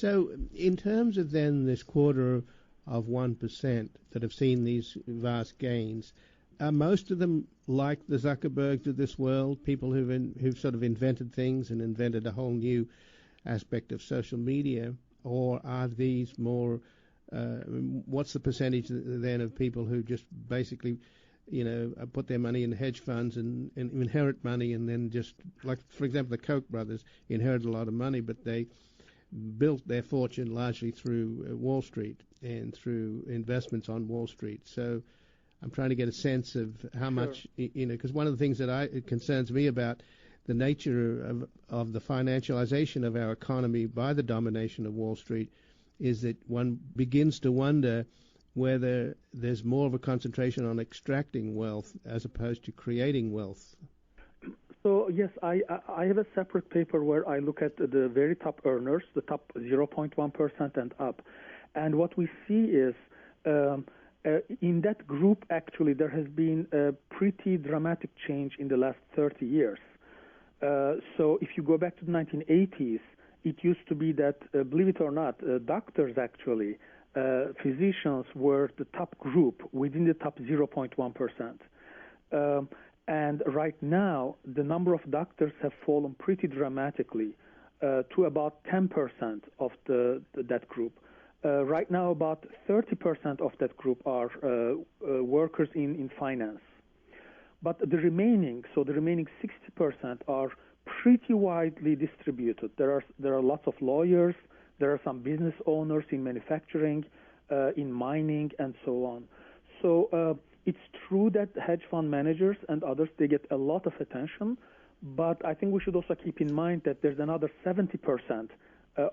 So, in terms of then this quarter of 1% that have seen these vast gains, are most of them like the Zuckerbergs of this world, people who've sort of invented things and invented a whole new aspect of social media, or are these more? What's the percentage then of people who just basically, put their money in hedge funds and inherit money, and then just, like, for example, the Koch brothers inherited a lot of money, but they built their fortune largely through Wall Street and through investments on Wall Street. So I'm trying to get a sense of how much, because one of the things that it concerns me about the nature of the financialization of our economy by the domination of Wall Street is that one begins to wonder whether there's more of a concentration on extracting wealth as opposed to creating wealth. So yes, I have a separate paper where I look at the very top earners, the top 0.1% and up. And what we see is in that group, actually, there has been a pretty dramatic change in the last 30 years. So if you go back to the 1980s, it used to be that, believe it or not, doctors actually, physicians were the top group within the top 0.1%. And right now, the number of doctors have fallen pretty dramatically to about 10% of that group. Right now, about 30% of that group are workers in finance. But the remaining 60% are pretty widely distributed. There are lots of lawyers. There are some business owners in manufacturing, in mining, and so on. So it's true that hedge fund managers and others, they get a lot of attention, but I think we should also keep in mind that there's another 70%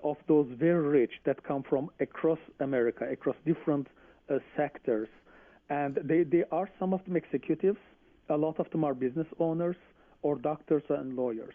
of those very rich that come from across America, across different sectors. And they are, some of them, executives. A lot of them are business owners or doctors and lawyers.